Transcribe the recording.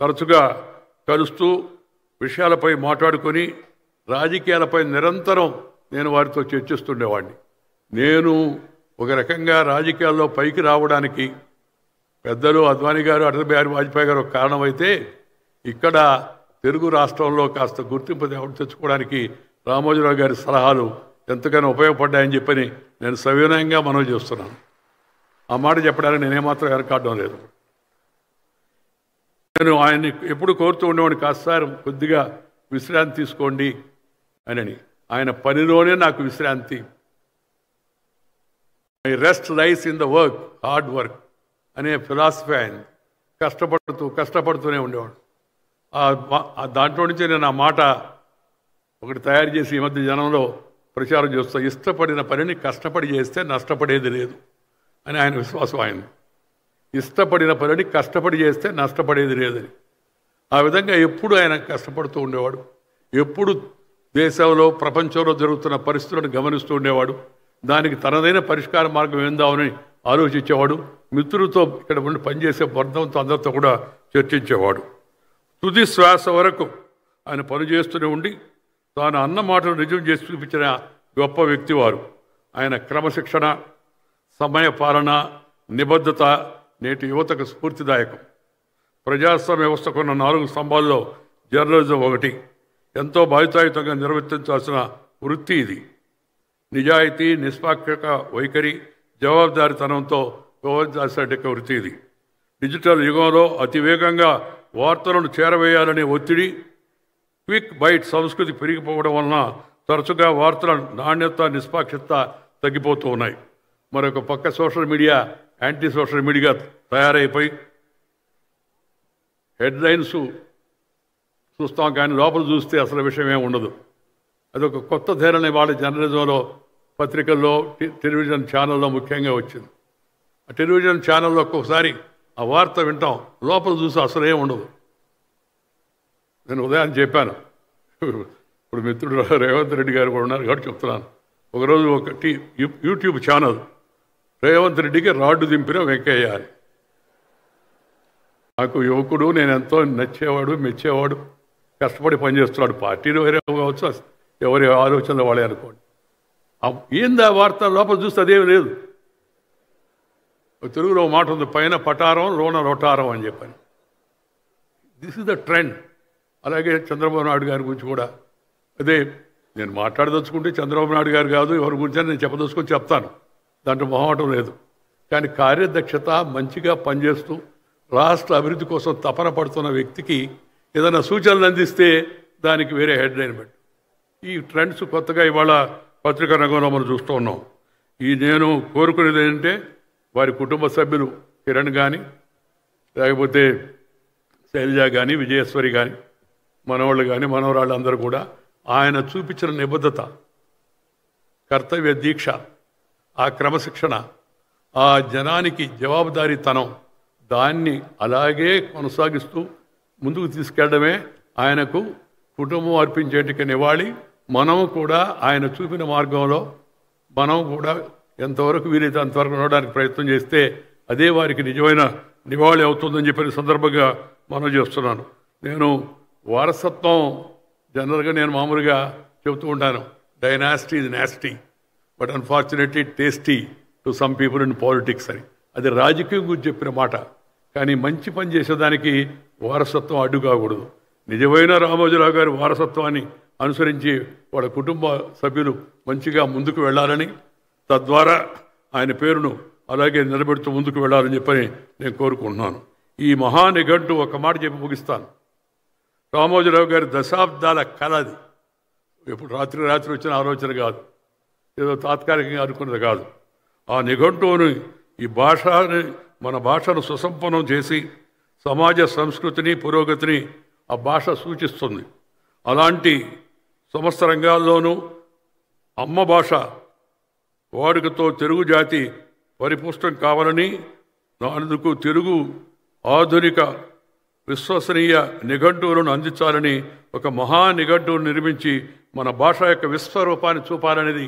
తరచుగా కలుస్తూ విషయాలపై మాట్లాడుకొని రాజకీయాలపై నిరంతరం నేను వారితో చర్చిస్తుండేవాడిని. నేను ఒక రకంగా రాజకీయాల్లో పైకి రావడానికి పెద్దలు అద్వానీ గారు, అటల్ బిహారీ వాజ్పేయి గారు ఒక కారణమైతే, ఇక్కడ తెలుగు రాష్ట్రంలో కాస్త గుర్తింపు తెచ్చుకోవడానికి రామోజీరావు గారి సలహాలు ఎంతగానో ఉపయోగపడ్డాయని చెప్పని నేను సవినయంగా మనవి చేస్తున్నాను. ఆ మాట చెప్పడానికి నేనేమాత్రం వెనకాడడం లేదు. నేను ఆయన్ని ఎప్పుడు కోరుతూ ఉండేవాడిని, కాస్త కొద్దిగా విశ్రాంతి తీసుకోండి అని. ఆయన పనిలోనే నాకు విశ్రాంతి. My rest lies in the work, hard work అనే ఫిలాసఫీ ఆయన. కష్టపడుతూనే ఉండేవాడు. దాంట్లో నుంచి నేను ఆ మాట ఒకటి తయారు చేసి ఈ మధ్య జనంలో ప్రచారం చేస్తా. ఇష్టపడిన పనిని కష్టపడి చేస్తే నష్టపడేది లేదు అని ఆయన విశ్వాసం. ఆయన ఇష్టపడిన పనిని కష్టపడి చేస్తే నష్టపడేది లేదని. ఆ విధంగా ఎప్పుడు ఆయన కష్టపడుతూ ఉండేవాడు. ఎప్పుడు దేశంలో ప్రపంచంలో జరుగుతున్న పరిస్థితులను గమనిస్తూ ఉండేవాడు. దానికి తనదైన పరిష్కార మార్గం ఏందామని ఆలోచించేవాడు. మిత్రులతో ఇక్కడ ఉండి పనిచేసే వర్గంతో అందరితో కూడా చర్చించేవాడు. తుది శ్వాస వరకు ఆయన పనిచేస్తూనే ఉండి తాను అన్న మాటలు నిజం చేసి చూపించిన గొప్ప వ్యక్తి వారు. ఆయన క్రమశిక్షణ, సమయ పాలన, నిబద్ధత నేటి యువతకు స్ఫూర్తిదాయకం. ప్రజాస్వామ్య వ్యవస్థకున్న 4 స్తంభాల్లో జర్నలిజం ఒకటి. ఎంతో బాధ్యతాయుతంగా నిర్వర్తించాల్సిన వృత్తి ఇది. నిజాయితీ, నిష్పాక్షిక వైఖరి, జవాబుదారీతనంతో వ్యవహరించాల్సిన వృత్తి ఇది. డిజిటల్ యుగంలో అతివేగంగా వార్తలను చేరవేయాలనే ఒత్తిడి, క్విక్ బైట్ సంస్కృతి పెరిగిపోవడం వలన తరచుగా వార్తల నాణ్యత, నిష్పాక్షత తగ్గిపోతూ ఉన్నాయి. మరొక పక్క social media anti social media తయారైపోయి హెడ్లైన్స్ చూస్తాం, కానీ లోపల చూస్తే అసలు విషయం ఏమి ఉండదు. అదొక కొత్త ధోరణి వాళ్ళ జర్నలిజంలో, పత్రికల్లో, టెలివిజన్ ఛానల్లో ముఖ్యంగా వచ్చింది. ఆ టెలివిజన్ ఛానల్లో ఒక్కొక్కసారి ఆ వార్త వింటాం, లోపల చూసి అసలు ఏమి ఉండదు. నేను ఉదయం చెప్పాను, ఇప్పుడు మిత్రుడు రేవంత్ రెడ్డి గారు కూడా ఉన్నారు కాబట్టి చెప్తున్నాను. ఒకరోజు ఒక యూట్యూబ్ ఛానల్ రేవంత్ రెడ్డికి రాడ్డు దింపిన వెంకయ్య అని. నాకు యువకుడు, నేను ఎంతో నచ్చేవాడు, మెచ్చేవాడు, కష్టపడి పనిచేస్తున్నాడు. పార్టీలు వేరే కావచ్చు, ఎవరి ఆలోచనలు వాళ్ళే అనుకోండి. ఏందా వార్త లోపల చూస్తే అదేమి లేదు. తెలుగులో మాట ఉంది, పైన పటారం లోన రొటారం అని చెప్పని. This is the trend. అలాగే చంద్రబాబు నాయుడు గారి గురించి కూడా అదే. నేను మాట్లాడదలుచుకుంటే చంద్రబాబు నాయుడు గారు కాదు, ఎవరి గురించి నేను చెప్పదలుచుకొని చెప్తాను, దాంట్లో మొహమాటం లేదు. కానీ కార్యదక్షత, మంచిగా పనిచేస్తూ రాష్ట్ర అభివృద్ధి కోసం తపన పడుతున్న వ్యక్తికి ఏదైనా సూచనలు అందిస్తే దానికి వేరే హెడ్లైన్ పెట్టి, ఈ ట్రెండ్స్ కొత్తగా ఇవాళ పత్రికా రంగంలో మనం చూస్తూ ఉన్నాం. నేను కోరుకునేది ఏంటంటే, వారి కుటుంబ సభ్యులు కిరణ్ కానీ, లేకపోతే శైలజ కానీ, విజయేశ్వరి కానీ, మనవాళ్ళు కానీ, మనవరాళ్ళు అందరూ కూడా ఆయన చూపించిన నిబద్ధత, కర్తవ్య దీక్ష, ఆ క్రమశిక్షణ, ఆ జనానికి జవాబుదారీతనం, దాన్ని అలాగే కొనసాగిస్తూ ముందుకు తీసుకెళ్లడమే ఆయనకు కుటుంబం అర్పించేటికి నివాళి. మనం కూడా ఆయన చూపిన మార్గంలో మనం కూడా ఎంతవరకు వీలైతే అంతవరకు ఉండడానికి ప్రయత్నం చేస్తే అదే వారికి నిజమైన నివాళి అవుతుందని చెప్పిన సందర్భంగా మనం చేస్తున్నాను. నేను వారసత్వం జనరల్గా నేను మామూలుగా చెబుతూ ఉంటాను, డైనాసిటీ ఇది nasty but unfortunately tasty to some people in politics అని. అది రాజకీయం గురించి చెప్పిన మాట. కానీ మంచి పని చేసేదానికి వారసత్వం అడ్డు కాకూడదు. నిజమైన రామోజీరావు గారి వారసత్వాన్ని అనుసరించి వాళ్ళ కుటుంబ సభ్యులు మంచిగా ముందుకు వెళ్ళాలని, తద్వారా ఆయన పేరును అలాగే నిలబెడుతూ ముందుకు వెళ్ళాలని చెప్పని నేను కోరుకుంటున్నాను. ఈ మహానిఘంటు ఒక మాట చెప్పి ముగిస్తాను. రామోజీరావు గారి దశాబ్దాల కళ అది. ఎప్పుడు రాత్రి వచ్చిన ఆలోచన కాదు, ఏదో తాత్కాలికంగా అనుకున్నది కాదు. ఆ నిఘంటువుని, ఈ భాషని, మన భాషను సుసంపన్నం చేసి సమాజ సంస్కృతిని, పురోగతిని ఆ భాష సూచిస్తుంది. అలాంటి సమస్త రంగాల్లోనూ అమ్మ భాష వాడుకతో తెలుగు జాతి పరిపుష్టం కావాలని, అందుకు తెలుగు ఆధునిక విశ్వసనీయ నిఘంటువులను అందించాలని ఒక మహా నిఘంటువును నిర్మించి మన భాష యొక్క విశ్వరూపాన్ని చూపాలనేది